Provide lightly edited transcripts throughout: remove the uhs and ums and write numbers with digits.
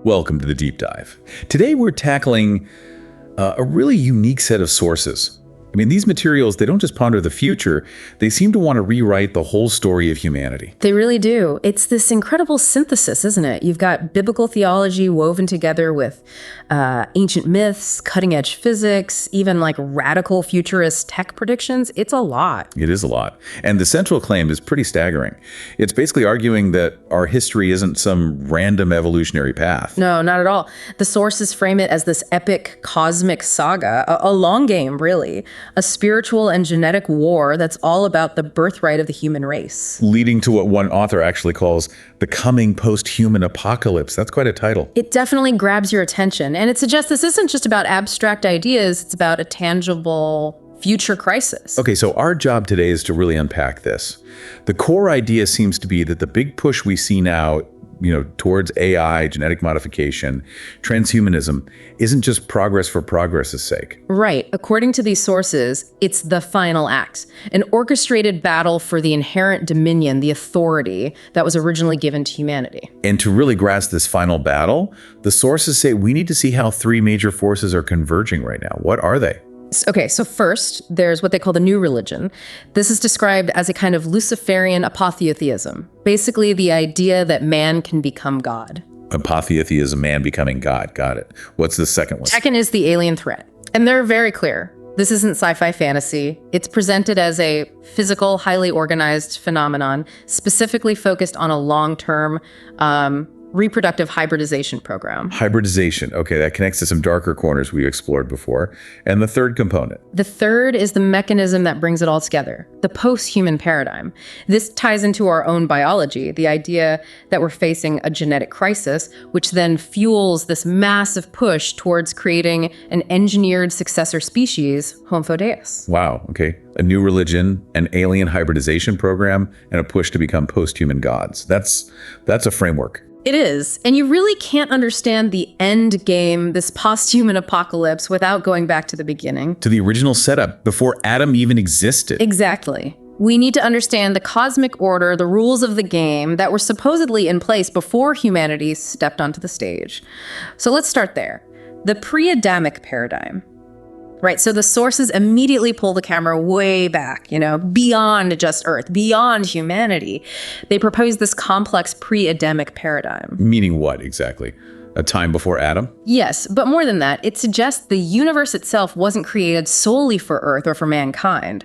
Welcome to the Deep Dive. Today we're tackling a really unique set of sources. I mean, these materials, they don't just ponder the future, they seem to want to rewrite the whole story of humanity. They really do. It's this incredible synthesis, isn't it? You've got biblical theology woven together with ancient myths, cutting-edge physics, even like radical futurist tech predictions. It's a lot. It is a lot. And the central claim is pretty staggering. It's basically arguing that our history isn't some random evolutionary path. No, not at all. The sources frame it as this epic cosmic saga, a long game, really. A spiritual and genetic war that's all about the birthright of the human race. Leading to what one author actually calls the coming post-human apocalypse. That's quite a title. It definitely grabs your attention, and it suggests this isn't just about abstract ideas, it's about a tangible future crisis. Okay, so our job today is to really unpack this. The core idea seems to be that the big push we see now, towards AI, genetic modification, transhumanism, isn't just progress for progress's sake. Right. According to these sources, it's the final act, an orchestrated battle for the inherent dominion, the authority that was originally given to humanity. And to really grasp this final battle, the sources say we need to see how three major forces are converging right now. What are they? Okay, so first, there's what they call the new religion. This is described as a kind of Luciferian apotheotheism, basically the idea that man can become God. Apotheotheism, man becoming God. Got it. What's the second one? Second is the alien threat. And they're very clear. This isn't sci-fi fantasy. It's presented as a physical, highly organized phenomenon, specifically focused on a long-term reproductive hybridization program. Hybridization. Okay, that connects to some darker corners we explored before. And the third component? The third is the mechanism that brings it all together, the post-human paradigm. This ties into our own biology, the idea that we're facing a genetic crisis, which then fuels this massive push towards creating an engineered successor species, Homo Deus. Wow, okay. A new religion, an alien hybridization program, and a push to become post-human gods. That's a framework. It is. And you really can't understand the end game, this post-human apocalypse, without going back to the beginning. To the original setup, before Adam even existed. Exactly. We need to understand the cosmic order, the rules of the game that were supposedly in place before humanity stepped onto the stage. So let's start there. The pre-Adamic paradigm. Right, so the sources immediately pull the camera way back, beyond just Earth, beyond humanity. They propose this complex pre-Adamic paradigm. Meaning what exactly? A time before Adam? Yes, but more than that, it suggests the universe itself wasn't created solely for Earth or for mankind.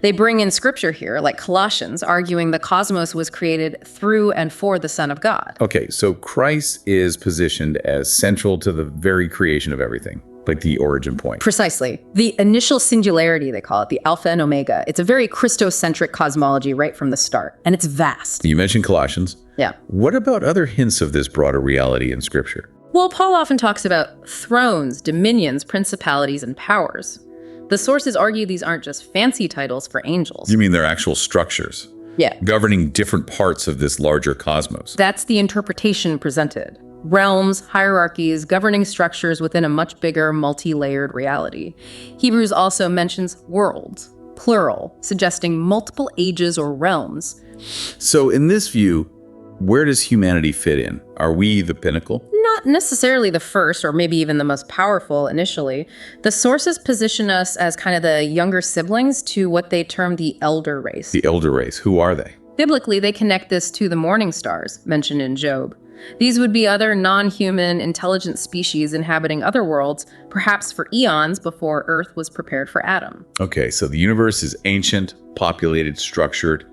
They bring in scripture here, like Colossians, arguing the cosmos was created through and for the Son of God. Okay, so Christ is positioned as central to the very creation of everything. Like the origin point. Precisely. The initial singularity, they call it, the Alpha and Omega. It's a very Christocentric cosmology right from the start, and it's vast. You mentioned Colossians. Yeah. What about other hints of this broader reality in Scripture? Well, Paul often talks about thrones, dominions, principalities, and powers. The sources argue these aren't just fancy titles for angels. You mean they're actual structures? Yeah. Governing different parts of this larger cosmos. That's the interpretation presented. Realms, hierarchies, governing structures within a much bigger, multi-layered reality. Hebrews also mentions worlds, plural, suggesting multiple ages or realms. So in this view, where does humanity fit in? Are we the pinnacle? Not necessarily the first, or maybe even the most powerful initially. The sources position us as kind of the younger siblings to what they term the elder race. The elder race, who are they? Biblically, they connect this to the morning stars mentioned in Job. These would be other non-human intelligent species inhabiting other worlds, perhaps for eons before Earth was prepared for Adam. Okay, so the universe is ancient, populated, structured,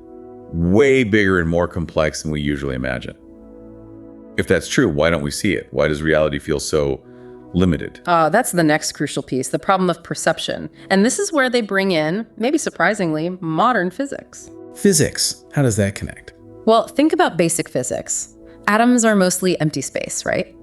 way bigger and more complex than we usually imagine. If that's true, why don't we see it? Why does reality feel so limited? That's the next crucial piece, the problem of perception. And this is where they bring in, maybe surprisingly, modern physics. Physics, how does that connect? Well, think about basic physics. Atoms are mostly empty space, right?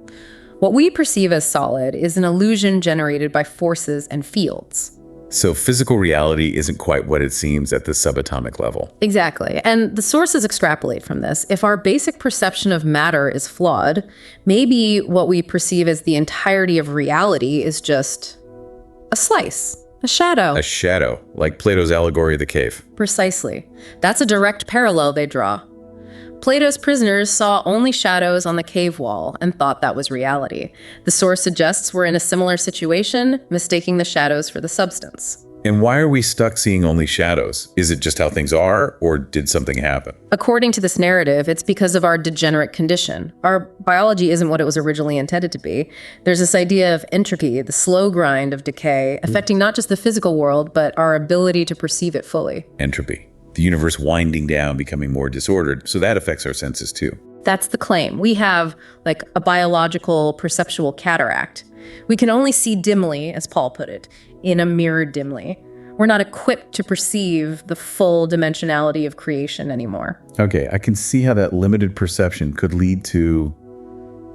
What we perceive as solid is an illusion generated by forces and fields. So physical reality isn't quite what it seems at the subatomic level. Exactly. And the sources extrapolate from this. If our basic perception of matter is flawed, maybe what we perceive as the entirety of reality is just a slice, a shadow. A shadow, like Plato's allegory of the cave. Precisely. That's a direct parallel they draw. Plato's prisoners saw only shadows on the cave wall and thought that was reality. The source suggests we're in a similar situation, mistaking the shadows for the substance. And why are we stuck seeing only shadows? Is it just how things are, or did something happen? According to this narrative, it's because of our degenerate condition. Our biology isn't what it was originally intended to be. There's this idea of entropy, the slow grind of decay, affecting not just the physical world, but our ability to perceive it fully. Entropy. The universe winding down, becoming more disordered, so that affects our senses too. That's the claim. We have like a biological perceptual cataract. We can only see dimly, as Paul put it, in a mirror dimly. We're not equipped to perceive the full dimensionality of creation anymore. Okay, I can see how that limited perception could lead to,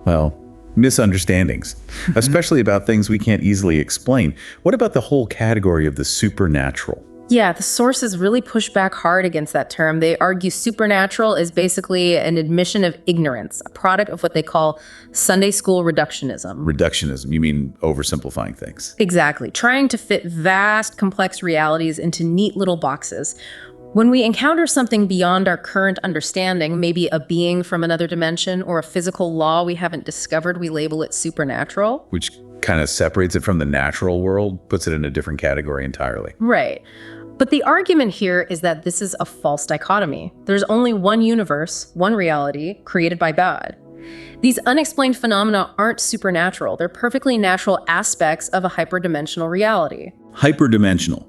well, misunderstandings, especially about things we can't easily explain. What about the whole category of the supernatural? Yeah, the sources really push back hard against that term. They argue supernatural is basically an admission of ignorance, a product of what they call Sunday school reductionism. Reductionism, you mean oversimplifying things? Exactly, trying to fit vast, complex realities into neat little boxes. When we encounter something beyond our current understanding, maybe a being from another dimension or a physical law we haven't discovered, we label it supernatural. Which kind of separates it from the natural world, puts it in a different category entirely. Right. But the argument here is that this is a false dichotomy. There's only one universe, one reality, created by God. These unexplained phenomena aren't supernatural. They're perfectly natural aspects of a hyperdimensional reality. Hyperdimensional,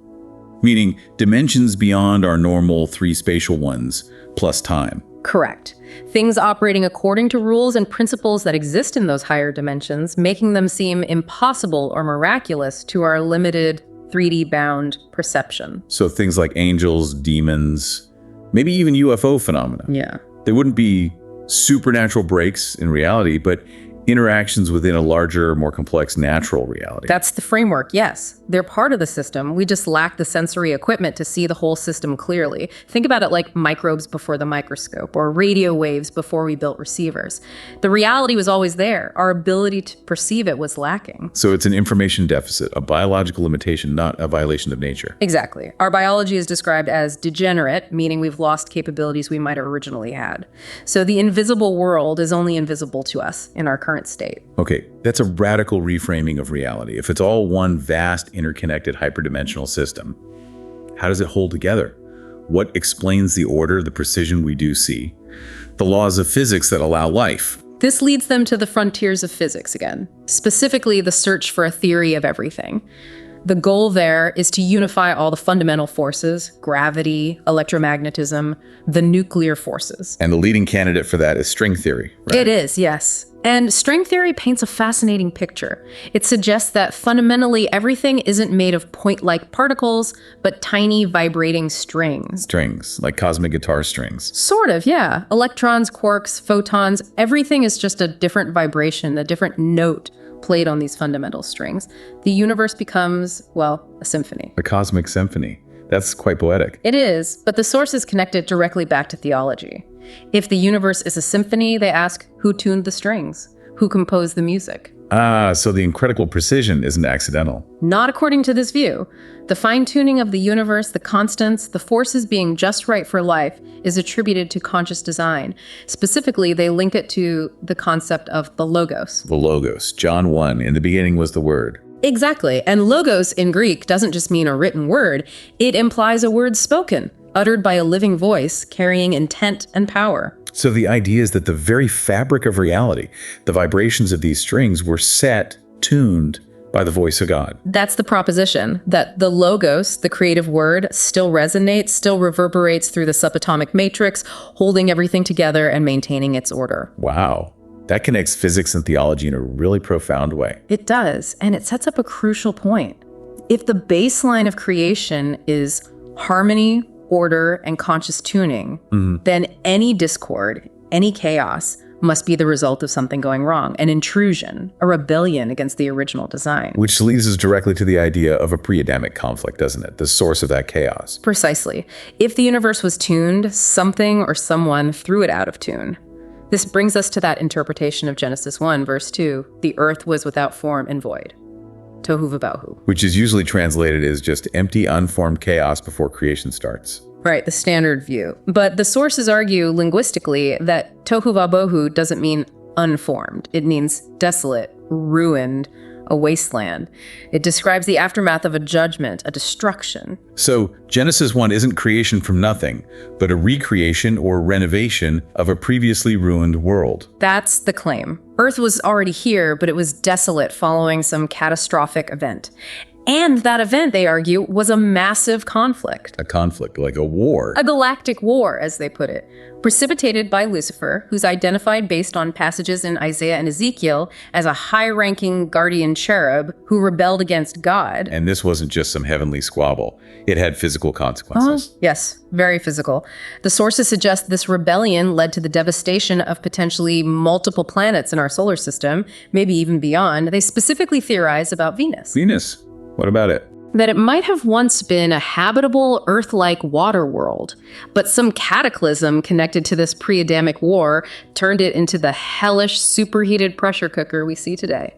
meaning dimensions beyond our normal three spatial ones, plus time. Correct. Things operating according to rules and principles that exist in those higher dimensions, making them seem impossible or miraculous to our limited 3D-bound perception. So things like angels, demons, maybe even UFO phenomena. Yeah. They wouldn't be supernatural breaks in reality, but interactions within a larger, more complex natural reality. That's the framework, yes. They're part of the system. We just lack the sensory equipment to see the whole system clearly. Think about it like microbes before the microscope or radio waves before we built receivers. The reality was always there. Our ability to perceive it was lacking. So it's an information deficit, a biological limitation, not a violation of nature. Exactly. Our biology is described as degenerate, meaning we've lost capabilities we might have originally had. So the invisible world is only invisible to us in our current state. Okay, that's a radical reframing of reality. If it's all one vast, interconnected, hyperdimensional system, how does it hold together? What explains the order, the precision we do see, the laws of physics that allow life? This leads them to the frontiers of physics again, specifically the search for a theory of everything. The goal there is to unify all the fundamental forces, gravity, electromagnetism, the nuclear forces. And the leading candidate for that is string theory, right? It is, yes. And string theory paints a fascinating picture. It suggests that fundamentally everything isn't made of point-like particles, but tiny vibrating strings. Strings, like cosmic guitar strings. Sort of, yeah. Electrons, quarks, photons, everything is just a different vibration, a different note played on these fundamental strings. The universe becomes, well, a symphony. A cosmic symphony. That's quite poetic. It is, but the source is connected directly back to theology. If the universe is a symphony, they ask, who tuned the strings? Who composed the music? So the incredible precision isn't accidental. Not according to this view. The fine-tuning of the universe, the constants, the forces being just right for life is attributed to conscious design. Specifically, they link it to the concept of the logos. The logos. John 1, in the beginning was the word. Exactly. And logos in Greek doesn't just mean a written word. It implies a word spoken, uttered by a living voice, carrying intent and power. So the idea is that the very fabric of reality, the vibrations of these strings were set, tuned by the voice of God. That's the proposition, that the logos, the creative word, still resonates, still reverberates through the subatomic matrix, holding everything together and maintaining its order. Wow. That connects physics and theology in a really profound way. It does, and it sets up a crucial point. If the baseline of creation is harmony, order, and conscious tuning, then any discord, any chaos must be the result of something going wrong, an intrusion, a rebellion against the original design. Which leads us directly to the idea of a pre-Adamic conflict, doesn't it? The source of that chaos. Precisely. If the universe was tuned, something or someone threw it out of tune. This brings us to that interpretation of Genesis 1, verse 2, the earth was without form and void. Tohu vabohu. Which is usually translated as just empty, unformed chaos before creation starts. Right, the standard view. But the sources argue linguistically that tohu vabohu doesn't mean unformed. It means desolate, ruined, a wasteland. It describes the aftermath of a judgment, a destruction. So Genesis 1 isn't creation from nothing, but a recreation or renovation of a previously ruined world. That's the claim. Earth was already here, but it was desolate following some catastrophic event. And that event, they argue, was a massive conflict. A conflict, like a war. A galactic war, as they put it, precipitated by Lucifer, who's identified based on passages in Isaiah and Ezekiel as a high-ranking guardian cherub who rebelled against God. And this wasn't just some heavenly squabble. It had physical consequences. Yes, very physical. The sources suggest this rebellion led to the devastation of potentially multiple planets in our solar system, maybe even beyond. They specifically theorize about Venus. Venus? What about it? That it might have once been a habitable Earth-like water world, but some cataclysm connected to this pre-Adamic war turned it into the hellish superheated pressure cooker we see today.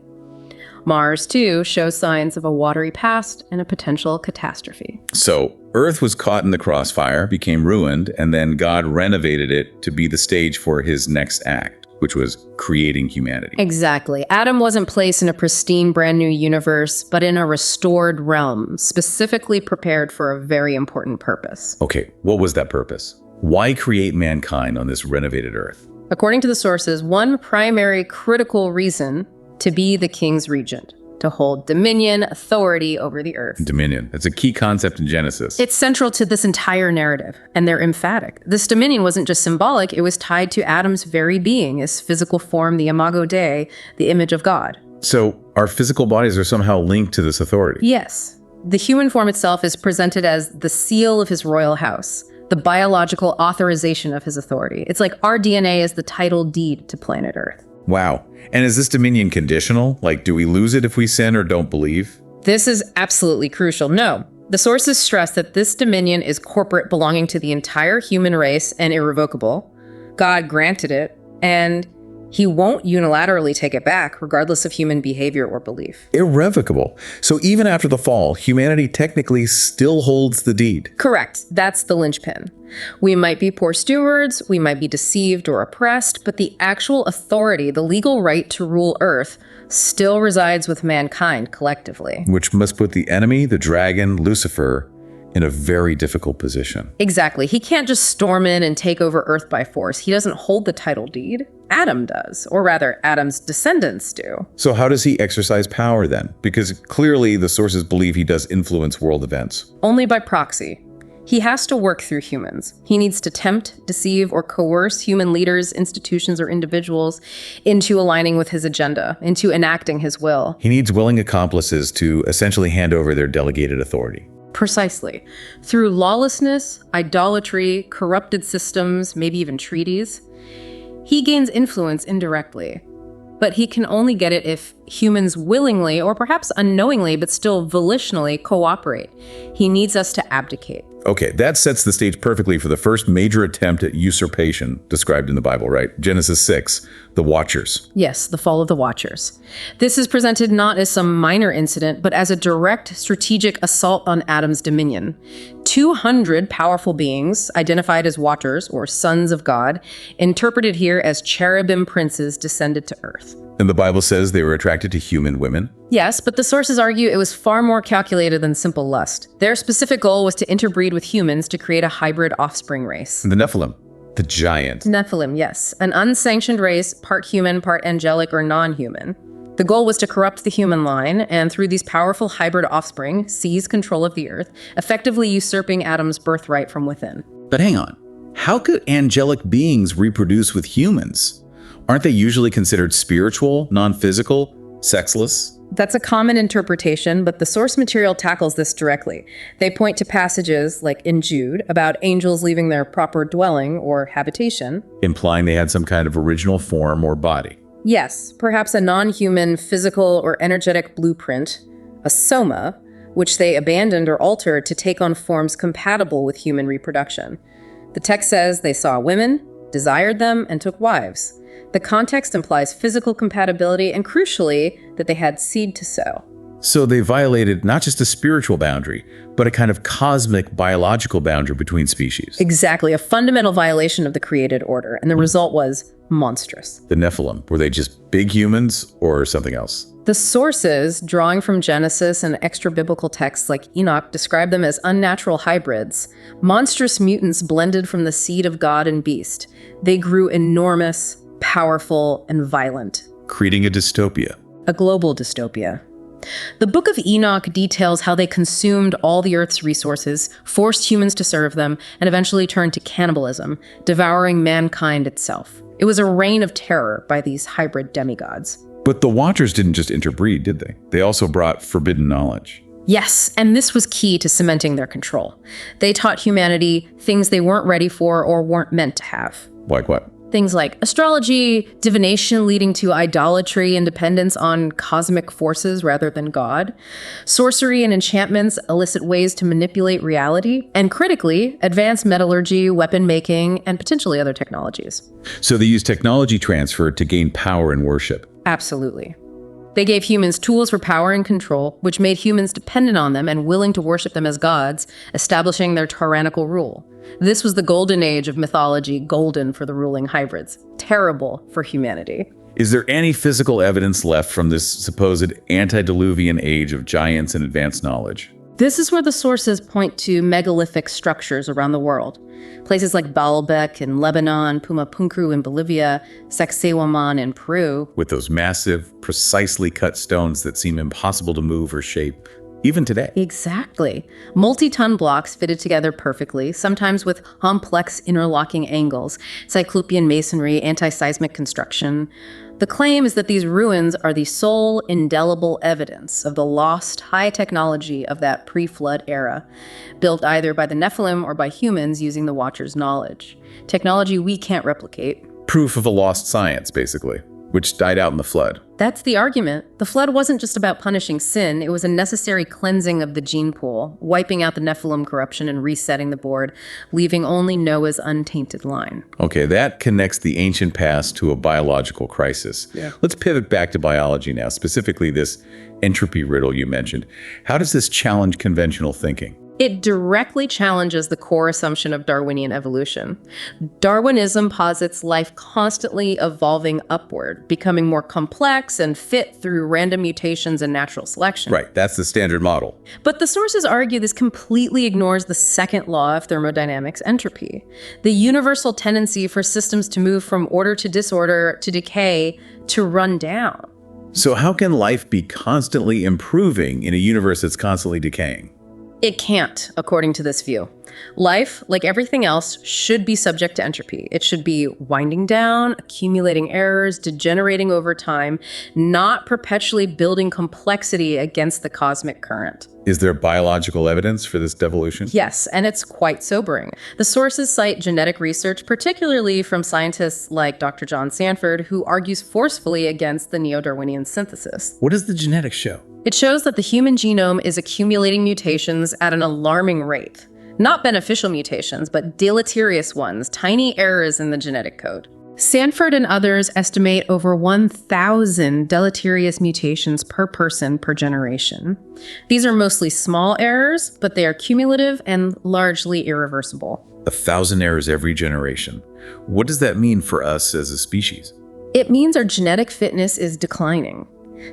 Mars, too, shows signs of a watery past and a potential catastrophe. So, Earth was caught in the crossfire, became ruined, and then God renovated it to be the stage for his next act, which was creating humanity. Exactly. Adam wasn't placed in a pristine, brand new universe, but in a restored realm, specifically prepared for a very important purpose. Okay, what was that purpose? Why create mankind on this renovated Earth? According to the sources, one primary critical reason to be the king's regent, to hold dominion, authority over the earth. Dominion. That's a key concept in Genesis. It's central to this entire narrative, and they're emphatic. This dominion wasn't just symbolic, it was tied to Adam's very being, his physical form, the imago Dei, the image of God. So our physical bodies are somehow linked to this authority. Yes. The human form itself is presented as the seal of his royal house, the biological authorization of his authority. It's like our DNA is the title deed to planet Earth. Wow. And is this dominion conditional? Like, do we lose it if we sin or don't believe? This is absolutely crucial. No. The sources stress that this dominion is corporate, belonging to the entire human race and irrevocable. God granted it, and he won't unilaterally take it back, regardless of human behavior or belief. Irrevocable. So even after the fall, humanity technically still holds the deed. Correct. That's the linchpin. We might be poor stewards, we might be deceived or oppressed, but the actual authority, the legal right to rule Earth, still resides with mankind collectively. Which must put the enemy, the dragon, Lucifer, in a very difficult position. Exactly. He can't just storm in and take over Earth by force. He doesn't hold the title deed. Adam does. Or rather, Adam's descendants do. So how does he exercise power then? Because clearly the sources believe he does influence world events. Only by proxy. He has to work through humans. He needs to tempt, deceive, or coerce human leaders, institutions, or individuals into aligning with his agenda, into enacting his will. He needs willing accomplices to essentially hand over their delegated authority. Precisely. Through lawlessness, idolatry, corrupted systems, maybe even treaties, he gains influence indirectly. But he can only get it if humans willingly, or perhaps unknowingly, but still volitionally cooperate. He needs us to abdicate. Okay, that sets the stage perfectly for the first major attempt at usurpation described in the Bible, right? Genesis 6, the Watchers. Yes, the fall of the Watchers. This is presented not as some minor incident, but as a direct strategic assault on Adam's dominion. 200 powerful beings, identified as Watchers, or sons of God, interpreted here as cherubim princes descended to earth. And the Bible says they were attracted to human women. Yes, but the sources argue it was far more calculated than simple lust. Their specific goal was to interbreed with humans to create a hybrid offspring race. And the Nephilim, the giant. Nephilim, yes. An unsanctioned race, part human, part angelic or non-human. The goal was to corrupt the human line, and through these powerful hybrid offspring, seize control of the earth, effectively usurping Adam's birthright from within. But hang on. How could angelic beings reproduce with humans? Aren't they usually considered spiritual, non-physical, sexless? That's a common interpretation, but the source material tackles this directly. They point to passages, like in Jude, about angels leaving their proper dwelling or habitation. Implying they had some kind of original form or body. Yes, perhaps a non-human physical or energetic blueprint, a soma, which they abandoned or altered to take on forms compatible with human reproduction. The text says they saw women, desired them, and took wives. The context implies physical compatibility and, crucially, that they had seed to sow. So they violated not just a spiritual boundary, but a kind of cosmic biological boundary between species. Exactly, a fundamental violation of the created order, and the result was monstrous. The Nephilim, were they just big humans or something else? The sources, drawing from Genesis and extra-biblical texts like Enoch, describe them as unnatural hybrids, monstrous mutants blended from the seed of God and beast. They grew enormous, powerful, and violent. Creating a dystopia. A global dystopia. The Book of Enoch details how they consumed all the Earth's resources, forced humans to serve them, and eventually turned to cannibalism, devouring mankind itself. It was a reign of terror by these hybrid demigods. But the Watchers didn't just interbreed, did they? They also brought forbidden knowledge. Yes, and this was key to cementing their control. They taught humanity things they weren't ready for or weren't meant to have. Like what? Things like astrology, divination leading to idolatry and dependence on cosmic forces rather than God, sorcery and enchantments elicit ways to manipulate reality, and critically, advanced metallurgy, weapon making, and potentially other technologies. So they used technology transfer to gain power and worship. Absolutely. They gave humans tools for power and control, which made humans dependent on them and willing to worship them as gods, establishing their tyrannical rule. This was the golden age of mythology, golden for the ruling hybrids, terrible for humanity. Is there any physical evidence left from this supposed antediluvian age of giants and advanced knowledge? This is where the sources point to megalithic structures around the world. Places like Baalbek in Lebanon, Pumapunku in Bolivia, Sacsayhuaman in Peru. With those massive, precisely cut stones that seem impossible to move or shape, even today. Exactly. Multi-ton blocks fitted together perfectly, sometimes with complex interlocking angles, cyclopean masonry, anti-seismic construction. The claim is that these ruins are the sole indelible evidence of the lost high technology of that pre-flood era, built either by the Nephilim or by humans using the Watchers' knowledge. Technology we can't replicate. Proof of a lost science, basically, which died out in the flood. That's the argument. The flood wasn't just about punishing sin, it was a necessary cleansing of the gene pool, wiping out the Nephilim corruption and resetting the board, leaving only Noah's untainted line. Okay, that connects the ancient past to a biological crisis. Yeah. Let's pivot back to biology now, specifically this entropy riddle you mentioned. How does this challenge conventional thinking? It directly challenges the core assumption of Darwinian evolution. Darwinism posits life constantly evolving upward, becoming more complex and fit through random mutations and natural selection. Right, that's the standard model. But the sources argue this completely ignores the second law of thermodynamics, entropy, the universal tendency for systems to move from order to disorder to decay to run down. So how can life be constantly improving in a universe that's constantly decaying? It can't, according to this view. Life, like everything else, should be subject to entropy. It should be winding down, accumulating errors, degenerating over time, not perpetually building complexity against the cosmic current. Is there biological evidence for this devolution? Yes, and it's quite sobering. The sources cite genetic research, particularly from scientists like Dr. John Sanford, who argues forcefully against the neo-Darwinian synthesis. What does the genetics show? It shows that the human genome is accumulating mutations at an alarming rate. Not beneficial mutations, but deleterious ones, tiny errors in the genetic code. Sanford and others estimate over 1,000 deleterious mutations per person per generation. These are mostly small errors, but they are cumulative and largely irreversible. 1,000 errors every generation. What does that mean for us as a species? It means our genetic fitness is declining.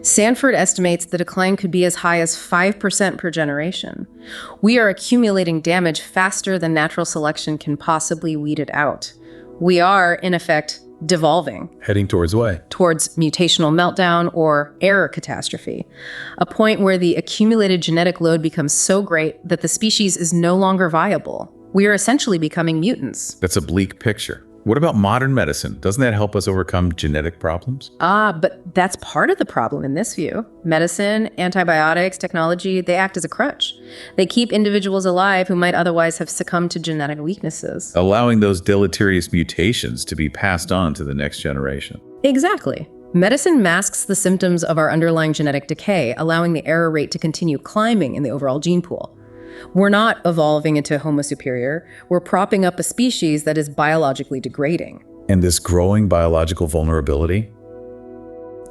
Sanford estimates the decline could be as high as 5% per generation. We are accumulating damage faster than natural selection can possibly weed it out. We are, in effect, devolving. Heading towards what? Towards mutational meltdown or error catastrophe, a point where the accumulated genetic load becomes so great that the species is no longer viable. We are essentially becoming mutants. That's a bleak picture. What about modern medicine? Doesn't that help us overcome genetic problems? But that's part of the problem in this view. Medicine, antibiotics, technology, they act as a crutch. They keep individuals alive who might otherwise have succumbed to genetic weaknesses. Allowing those deleterious mutations to be passed on to the next generation. Exactly. Medicine masks the symptoms of our underlying genetic decay, allowing the error rate to continue climbing in the overall gene pool. We're not evolving into Homo superior. We're propping up a species that is biologically degrading. And this growing biological vulnerability,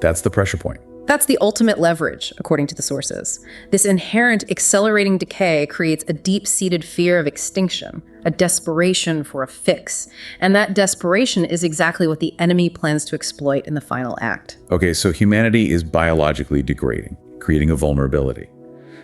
that's the pressure point. That's the ultimate leverage, according to the sources. This inherent accelerating decay creates a deep-seated fear of extinction, a desperation for a fix. And that desperation is exactly what the enemy plans to exploit in the final act. Okay, so humanity is biologically degrading, creating a vulnerability.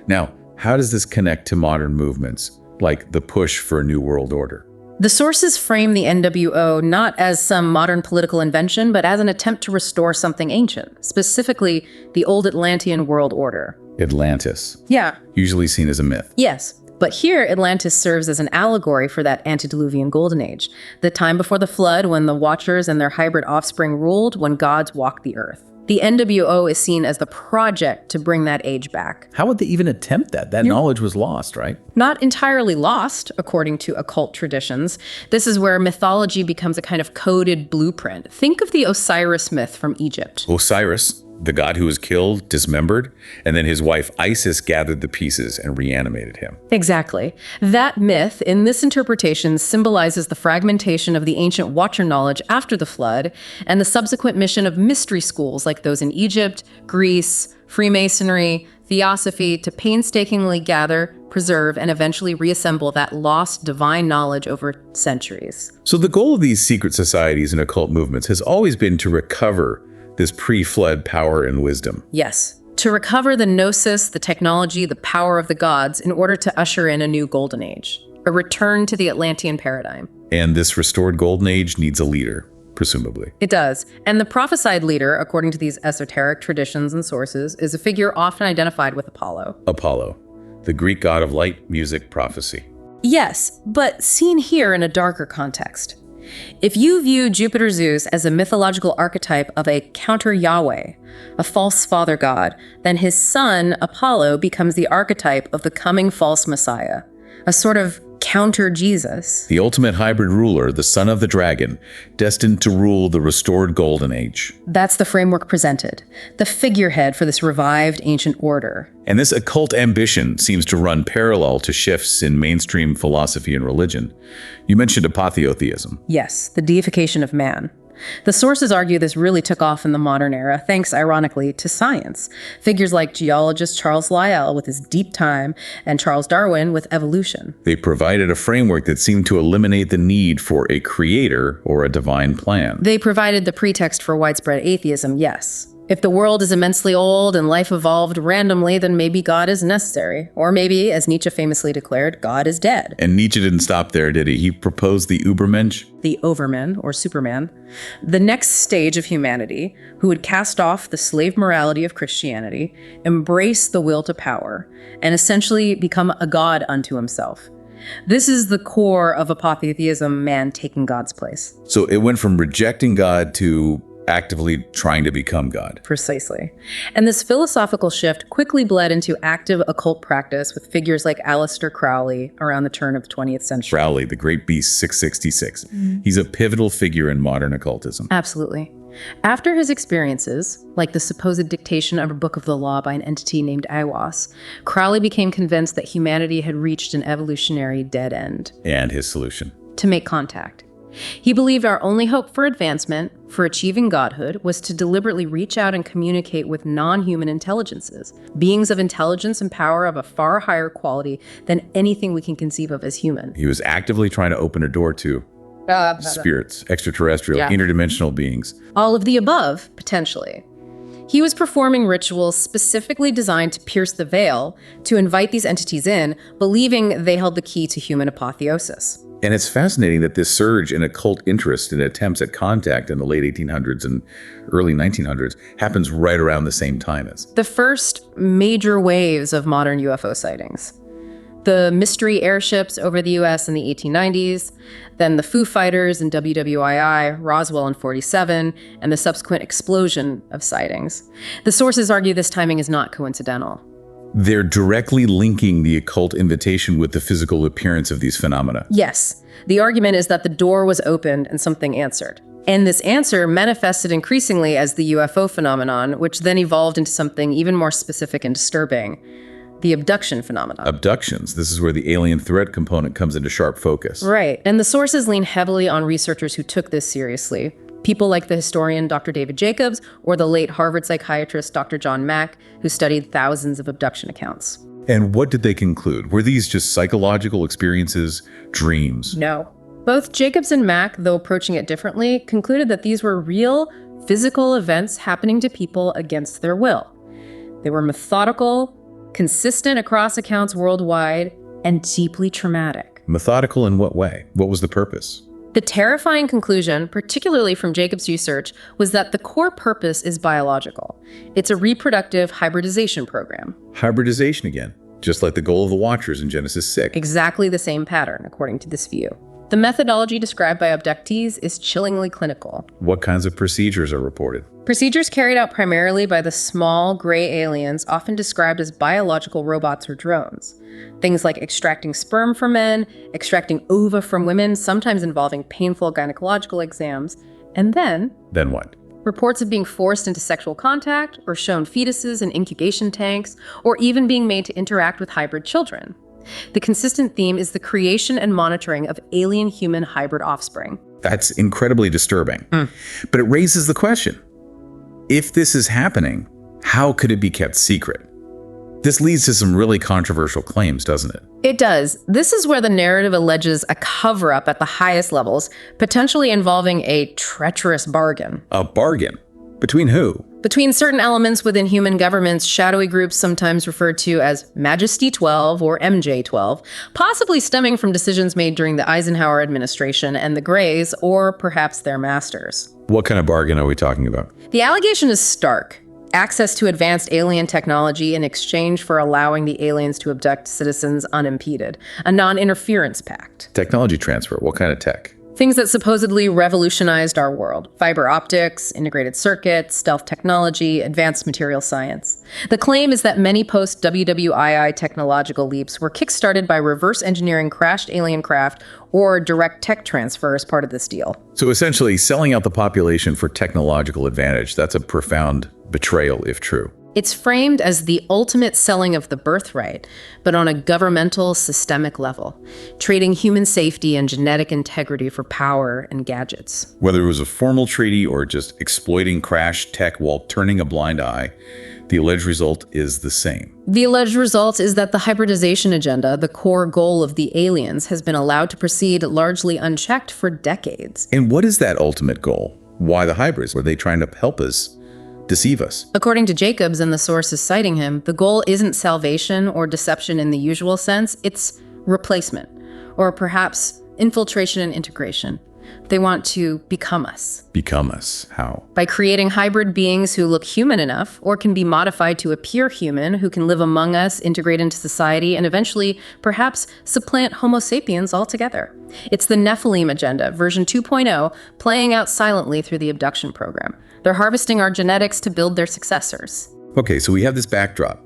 Now, how does this connect to modern movements, like the push for a new world order? The sources frame the NWO not as some modern political invention, but as an attempt to restore something ancient, specifically the old Atlantean world order. Atlantis, Yeah, usually seen as a myth. yes. But here, Atlantis serves as an allegory for that antediluvian golden age, the time before the flood when the Watchers and their hybrid offspring ruled, when gods walked the earth. The NWO is seen as the project to bring that age back. How would they even attempt that? That knowledge was lost, right? Not entirely lost, according to occult traditions. This is where mythology becomes a kind of coded blueprint. Think of the Osiris myth from Egypt. Osiris, the god who was killed, dismembered, and then his wife Isis gathered the pieces and reanimated him. Exactly. That myth, in this interpretation, symbolizes the fragmentation of the ancient Watcher knowledge after the flood and the subsequent mission of mystery schools like those in Egypt, Greece, Freemasonry, Theosophy to painstakingly gather, preserve, and eventually reassemble that lost divine knowledge over centuries. So the goal of these secret societies and occult movements has always been to recover this pre-flood power and wisdom. Yes, to recover the gnosis, the technology, the power of the gods in order to usher in a new golden age, a return to the Atlantean paradigm. And this restored golden age needs a leader, presumably. It does. And the prophesied leader, according to these esoteric traditions and sources, is a figure often identified with Apollo. Apollo, the Greek god of light, music, prophecy. Yes, but seen here in a darker context. If you view Jupiter Zeus as a mythological archetype of a counter-Yahweh, a false father god, then his son, Apollo, becomes the archetype of the coming false Messiah, a sort of counter-Jesus. The ultimate hybrid ruler, the son of the dragon, destined to rule the restored golden age. That's the framework presented, the figurehead for this revived ancient order. And this occult ambition seems to run parallel to shifts in mainstream philosophy and religion. You mentioned apotheotheism. Yes, the deification of man. The sources argue this really took off in the modern era, thanks, ironically, to science. Figures like geologist Charles Lyell with his deep time and Charles Darwin with evolution. They provided a framework that seemed to eliminate the need for a creator or a divine plan. They provided the pretext for widespread atheism, yes. If the world is immensely old and life evolved randomly, then maybe God is necessary. Or maybe, as Nietzsche famously declared, God is dead. And Nietzsche didn't stop there, did he? He proposed the Übermensch. The Overman, or Superman, the next stage of humanity, who would cast off the slave morality of Christianity, embrace the will to power, and essentially become a god unto himself. This is the core of apotheotheism, man taking God's place. So it went from rejecting God to actively trying to become God. Precisely. And this philosophical shift quickly bled into active occult practice with figures like Aleister Crowley around the turn of the 20th century. Crowley, the great beast 666. He's a pivotal figure in modern occultism. Absolutely. After his experiences, like the supposed dictation of a book of the law by an entity named Aiwass, Crowley became convinced that humanity had reached an evolutionary dead end. And his solution. To make contact. He believed our only hope for advancement, for achieving godhood, was to deliberately reach out and communicate with non-human intelligences, beings of intelligence and power of a far higher quality than anything we can conceive of as human. He was actively trying to open a door to spirits, extraterrestrial, interdimensional beings. All of the above, potentially. He was performing rituals specifically designed to pierce the veil, to invite these entities in, believing they held the key to human apotheosis. And it's fascinating that this surge in occult interest and attempts at contact in the late 1800s and early 1900s happens right around the same time as the first major waves of modern UFO sightings. The mystery airships over the US in the 1890s, then the Foo Fighters and WWII, Roswell in 47, and the subsequent explosion of sightings. The sources argue this timing is not coincidental. They're directly linking the occult invitation with the physical appearance of these phenomena. Yes. The argument is that the door was opened and something answered. And this answer manifested increasingly as the UFO phenomenon, which then evolved into something even more specific and disturbing, the abduction phenomenon. Abductions. This is where the alien threat component comes into sharp focus. Right. And the sources lean heavily on researchers who took this seriously. People like the historian Dr. David Jacobs or the late Harvard psychiatrist Dr. John Mack, who studied thousands of abduction accounts. And what did they conclude? Were these just psychological experiences, dreams? No. Both Jacobs and Mack, though approaching it differently, concluded that these were real, physical events happening to people against their will. They were methodical, consistent across accounts worldwide, and deeply traumatic. Methodical in what way? What was the purpose? The terrifying conclusion, particularly from Jacobs' research, was that the core purpose is biological. It's a reproductive hybridization program. Hybridization again, just like the goal of the Watchers in Genesis 6. Exactly the same pattern, according to this view. The methodology described by abductees is chillingly clinical. What kinds of procedures are reported? Procedures carried out primarily by the small, gray aliens, often described as biological robots or drones. Things like extracting sperm from men, extracting ova from women, sometimes involving painful gynecological exams, and then what? Reports of being forced into sexual contact, or shown fetuses in incubation tanks, or even being made to interact with hybrid children. The consistent theme is the creation and monitoring of alien-human hybrid offspring. That's incredibly disturbing. But it raises the question, if this is happening, how could it be kept secret? This leads to some really controversial claims, doesn't it? It does. This is where the narrative alleges a cover-up at the highest levels, potentially involving a treacherous bargain. A bargain? Between who? Between certain elements within human governments, shadowy groups sometimes referred to as Majesty 12 or MJ12, possibly stemming from decisions made during the Eisenhower administration and the Greys, or perhaps their masters. What kind of bargain are we talking about? The allegation is stark. Access to advanced alien technology in exchange for allowing the aliens to abduct citizens unimpeded. A non-interference pact. Technology transfer. What kind of tech? Things that supposedly revolutionized our world. Fiber optics, integrated circuits, stealth technology, advanced material science. The claim is that many post-WWII technological leaps were kickstarted by reverse engineering crashed alien craft or direct tech transfer as part of this deal. So essentially, selling out the population for technological advantage, that's a profound betrayal, if true. It's framed as the ultimate selling of the birthright, but on a governmental, systemic level, trading human safety and genetic integrity for power and gadgets. Whether it was a formal treaty or just exploiting crash tech while turning a blind eye, the alleged result is the same. The alleged result is that the hybridization agenda, the core goal of the aliens, has been allowed to proceed largely unchecked for decades. And what is that ultimate goal? Why the hybrids? Were they trying to help us? Deceive us? According to Jacobs and the sources citing him, the goal isn't salvation or deception in the usual sense, it's replacement, or perhaps infiltration and integration. They want to become us. Become us? How? By creating hybrid beings who look human enough, or can be modified to appear human, who can live among us, integrate into society, and eventually, perhaps, supplant Homo sapiens altogether. It's the Nephilim agenda, version 2.0, playing out silently through the abduction program. They're harvesting our genetics to build their successors. Okay, so we have this backdrop.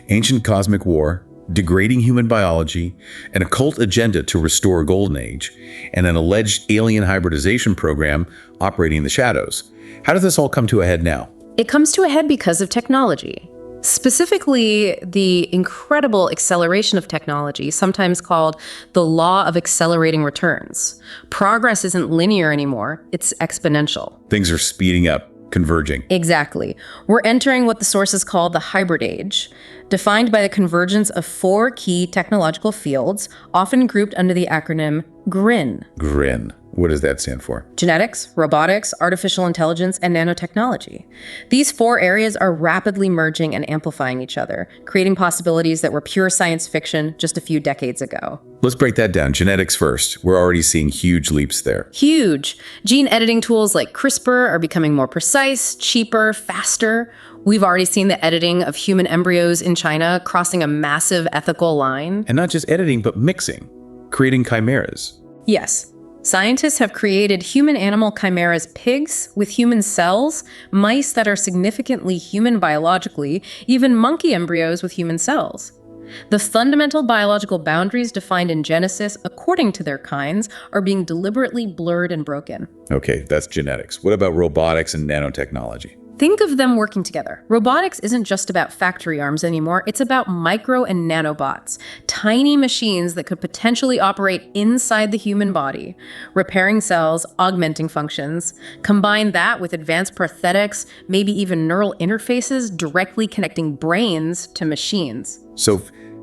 Ancient cosmic war, degrading human biology, an occult agenda to restore a golden age, and an alleged alien hybridization program operating in the shadows. How does this all come to a head now? It comes to a head because of technology. Specifically, the incredible acceleration of technology, sometimes called the law of accelerating returns. Progress isn't linear anymore, it's exponential. Things are speeding up, converging. Exactly. We're entering what the sources call the hybrid age, defined by the convergence of 4 key technological fields, often grouped under the acronym GRIN. GRIN. What does that stand for? Genetics, robotics, artificial intelligence, and nanotechnology. These 4 areas are rapidly merging and amplifying each other, creating possibilities that were pure science fiction just a few decades ago. Let's break that down. Genetics first. We're already seeing huge leaps there. Huge. Gene editing tools like CRISPR are becoming more precise, cheaper, faster. We've already seen the editing of human embryos in China crossing a massive ethical line. And not just editing, but mixing, creating chimeras. Yes. Scientists have created human-animal chimeras pigs with human cells, mice that are significantly human biologically, even monkey embryos with human cells. The fundamental biological boundaries defined in Genesis, according to their kinds, are being deliberately blurred and broken. Okay, that's genetics. What about robotics and nanotechnology? Think of them working together. Robotics isn't just about factory arms anymore, it's about micro and nanobots, tiny machines that could potentially operate inside the human body, repairing cells, augmenting functions. Combine that with advanced prosthetics, maybe even neural interfaces directly connecting brains to machines. So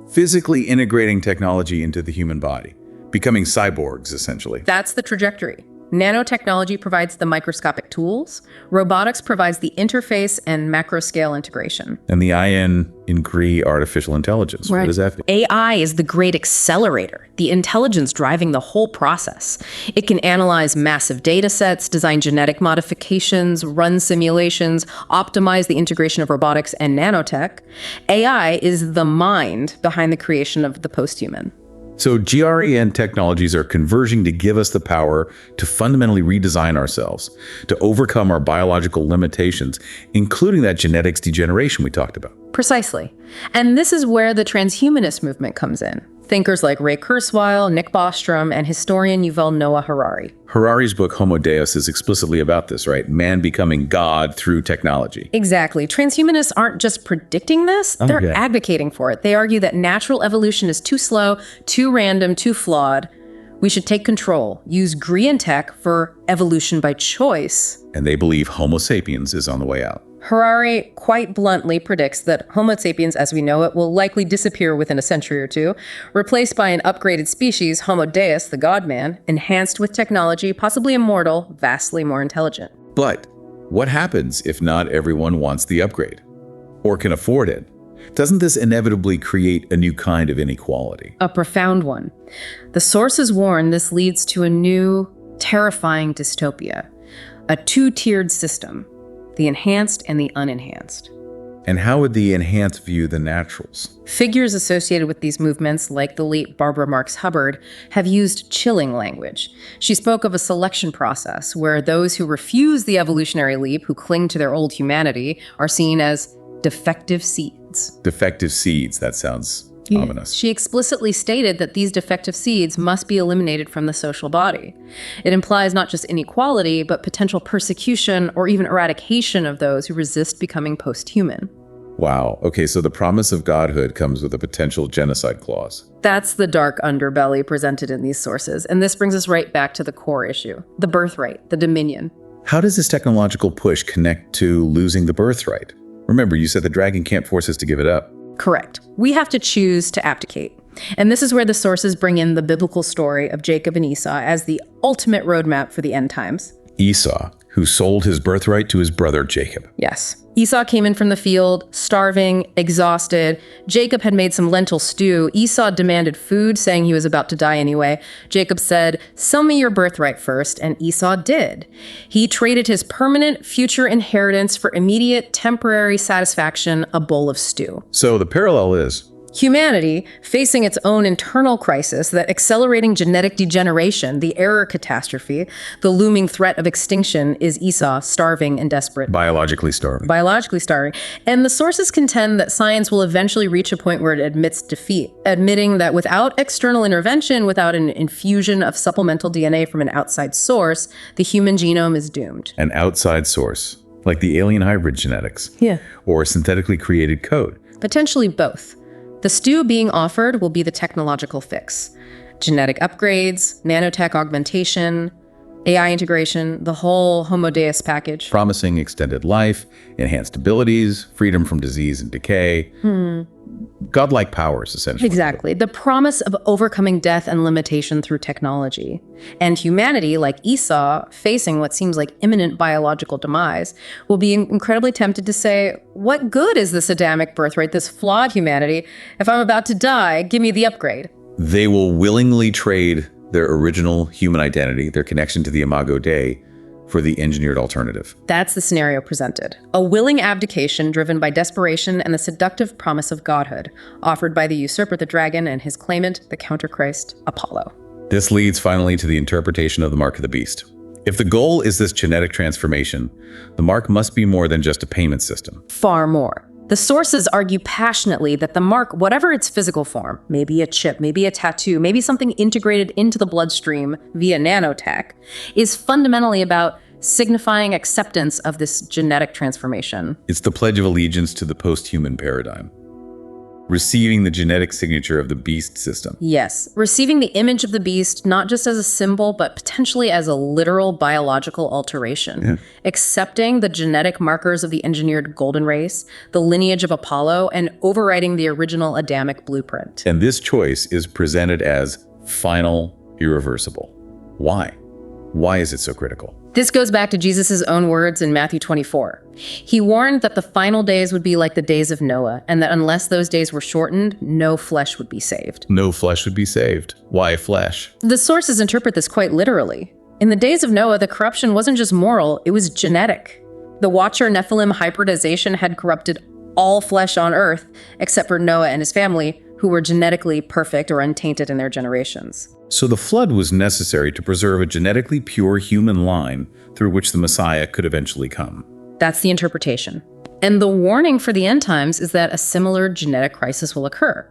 physically integrating technology into the human body, becoming cyborgs, essentially. That's the trajectory. Nanotechnology provides the microscopic tools. Robotics provides the interface and macro-scale integration. And the IN in GRE artificial intelligence. What does that mean? AI is the great accelerator, the intelligence driving the whole process. It can analyze massive data sets, design genetic modifications, run simulations, optimize the integration of robotics and nanotech. AI is the mind behind the creation of the post-human. So GREN technologies are converging to give us the power to fundamentally redesign ourselves, to overcome our biological limitations, including that genetics degeneration we talked about. Precisely. And this is where the transhumanist movement comes in. Thinkers like Ray Kurzweil, Nick Bostrom, and historian Yuval Noah Harari. Harari's book Homo Deus is explicitly about this, right? Man becoming God through technology. Exactly. Transhumanists aren't just predicting this, they're advocating for it. They argue that natural evolution is too slow, too random, too flawed. We should take control, use green tech for evolution by choice. And they believe Homo sapiens is on the way out. Harari quite bluntly predicts that Homo sapiens as we know it will likely disappear within a century or two, replaced by an upgraded species, Homo Deus, the God-man, enhanced with technology, possibly immortal, vastly more intelligent. But what happens if not everyone wants the upgrade or can afford it? Doesn't this inevitably create a new kind of inequality? A profound one. The sources warn this leads to a new, terrifying dystopia, a two-tiered system. The enhanced and the unenhanced. And how would the enhanced view the naturals? Figures associated with these movements, like the late Barbara Marx Hubbard, have used chilling language. She spoke of a selection process where those who refuse the evolutionary leap, who cling to their old humanity, are seen as defective seeds. Defective seeds, that sounds ominous. She explicitly stated that these defective seeds must be eliminated from the social body. It implies not just inequality, but potential persecution or even eradication of those who resist becoming post-human. Wow. Okay, so the promise of godhood comes with a potential genocide clause. That's the dark underbelly presented in these sources. And this brings us right back to the core issue, the birthright, the dominion. How does this technological push connect to losing the birthright? Remember, you said the dragon can't force us to give it up. Correct. We have to choose to abdicate. And this is where the sources bring in the biblical story of Jacob and Esau as the ultimate roadmap for the end times. Esau, who sold his birthright to his brother Jacob. Yes. Esau came in from the field, starving, exhausted. Jacob had made some lentil stew. Esau demanded food, saying he was about to die anyway. Jacob said, "Sell me your birthright first," and Esau did. He traded his permanent future inheritance for immediate temporary satisfaction, a bowl of stew. So the parallel is Humanity, facing its own internal crisis, that accelerating genetic degeneration, the error catastrophe, the looming threat of extinction, is Esau, starving and desperate. biologically starving. Biologically starving. And the sources contend that science will eventually reach a point where it admits defeat, admitting that without external intervention, without an infusion of supplemental DNA from an outside source, the human genome is doomed. An outside source, like the alien hybrid genetics. Yeah. Or synthetically created code. Potentially both. The stew being offered will be the technological fix. Genetic upgrades, nanotech augmentation, AI integration, the whole Homo Deus package. Promising extended life, enhanced abilities, freedom from disease and decay. Godlike powers, essentially. Exactly. The promise of overcoming death and limitation through technology. And humanity, like Esau, facing what seems like imminent biological demise, will be incredibly tempted to say, what good is this Adamic birthright, this flawed humanity? If I'm about to die, give me the upgrade. They will willingly trade their original human identity, their connection to the Imago Dei, for the engineered alternative. That's the scenario presented. A willing abdication driven by desperation and the seductive promise of godhood, offered by the usurper, the dragon, and his claimant, the counter-Christ, Apollo. This leads finally to the interpretation of the mark of the beast. If the goal is this genetic transformation, the mark must be more than just a payment system. Far more. The sources argue passionately that the mark, whatever its physical form, maybe a chip, maybe a tattoo, maybe something integrated into the bloodstream via nanotech, is fundamentally about signifying acceptance of this genetic transformation. It's the pledge of allegiance to the post-human paradigm, receiving the genetic signature of the beast system. Yes, receiving the image of the beast not just as a symbol, but potentially as a literal biological alteration. Accepting the genetic markers of the engineered golden race, the lineage of Apollo, and overriding the original Adamic blueprint. And this choice is presented as final, irreversible. Why? Why is it so critical? This goes back to Jesus' own words in Matthew 24. He warned that the final days would be like the days of Noah, and that unless those days were shortened, no flesh would be saved. No flesh would be saved. Why flesh? The sources interpret this quite literally. In the days of Noah, the corruption wasn't just moral, it was genetic. The Watcher Nephilim hybridization had corrupted all flesh on earth, except for Noah and his family, who were genetically perfect or untainted in their generations. So the flood was necessary to preserve a genetically pure human line through which the Messiah could eventually come. That's the interpretation. And the warning for the end times is that a similar genetic crisis will occur.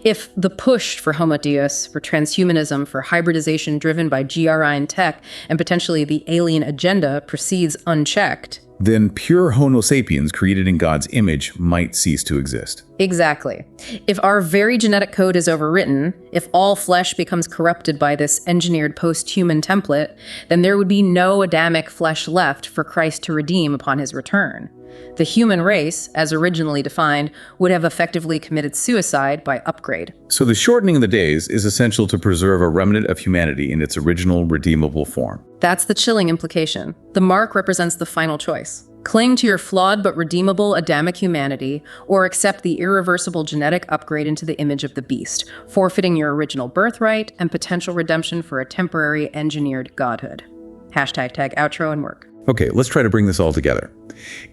If the push for Homo Deus, for transhumanism, for hybridization driven by GRI and tech, and potentially the alien agenda proceeds unchecked, then pure Homo sapiens created in God's image might cease to exist. Exactly. If our very genetic code is overwritten, if all flesh becomes corrupted by this engineered post-human template, then there would be no Adamic flesh left for Christ to redeem upon his return. The human race, as originally defined, would have effectively committed suicide by upgrade. So the shortening of the days is essential to preserve a remnant of humanity in its original redeemable form. That's the chilling implication. The mark represents the final choice. Cling to your flawed but redeemable Adamic humanity, or accept the irreversible genetic upgrade into the image of the beast, forfeiting your original birthright and potential redemption for a temporary engineered godhood. Hashtag outro and work. Okay, let's try to bring this all together.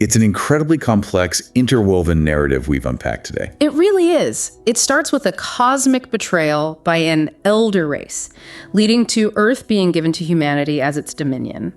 It's an incredibly complex, interwoven narrative we've unpacked today. It really is. It starts with a cosmic betrayal by an elder race, leading to Earth being given to humanity as its dominion.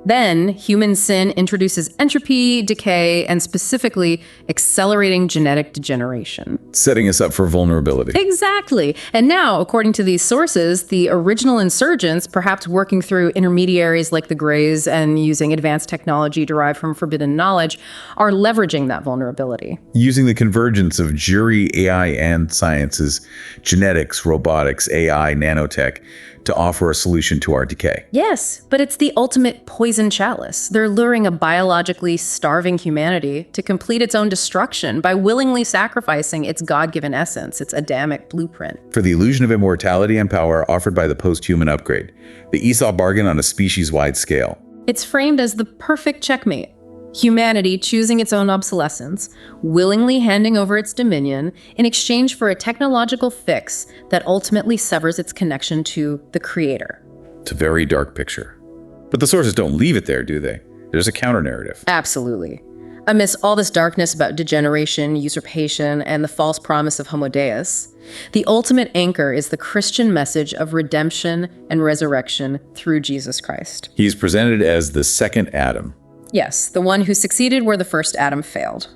Then, human sin introduces entropy, decay, and specifically accelerating genetic degeneration. Setting us up for vulnerability. Exactly. And now, according to these sources, the original insurgents, perhaps working through intermediaries like the Greys and using advanced technology derived from forbidden knowledge, are leveraging that vulnerability. Using the convergence of jury, AI, and sciences, genetics, robotics, AI, nanotech, to offer a solution to our decay. Yes, but it's the ultimate poison chalice. They're luring a biologically starving humanity to complete its own destruction by willingly sacrificing its God-given essence, its Adamic blueprint. For the illusion of immortality and power offered by the post-human upgrade, the Esau bargain on a species-wide scale. It's framed as the perfect checkmate. Humanity choosing its own obsolescence, willingly handing over its dominion in exchange for a technological fix that ultimately severs its connection to the Creator. It's a very dark picture. But the sources don't leave it there, do they? There's a counter-narrative. Absolutely. Amidst all this darkness about degeneration, usurpation, and the false promise of Homo Deus, the ultimate anchor is the Christian message of redemption and resurrection through Jesus Christ. He's presented as the second Adam. Yes, the one who succeeded where the first Adam failed.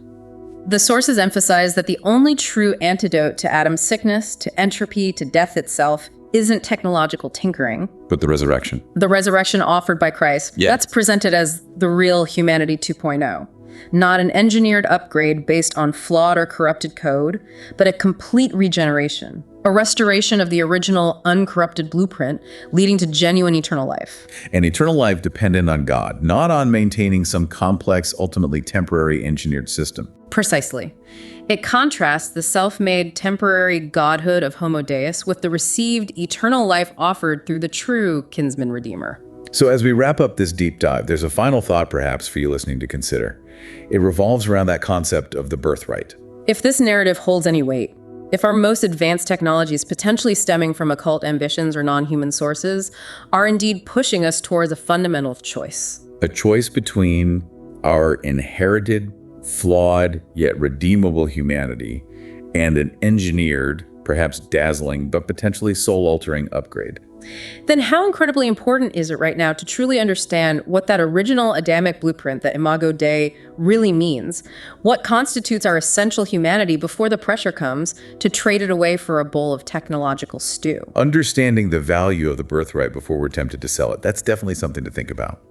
The sources emphasize that the only true antidote to Adam's sickness, to entropy, to death itself, isn't technological tinkering. But the resurrection. The resurrection offered by Christ, that's presented as the real humanity 2.0. Not an engineered upgrade based on flawed or corrupted code, but a complete regeneration. A restoration of the original uncorrupted blueprint, leading to genuine eternal life. An eternal life dependent on God, not on maintaining some complex, ultimately temporary engineered system. Precisely. It contrasts the self-made temporary godhood of Homo Deus with the received eternal life offered through the true kinsman redeemer. So as we wrap up this deep dive, there's a final thought perhaps for you listening to consider. It revolves around that concept of the birthright. If this narrative holds any weight, if our most advanced technologies potentially stemming from occult ambitions or non-human sources are indeed pushing us towards a fundamental choice. A choice between our inherited, flawed, yet redeemable humanity and an engineered, perhaps dazzling, but potentially soul-altering upgrade. Then how incredibly important is it right now to truly understand what that original Adamic blueprint, the Imago Dei, really means? What constitutes our essential humanity before the pressure comes to trade it away for a bowl of technological stew? Understanding the value of the birthright before we're tempted to sell it, that's definitely something to think about.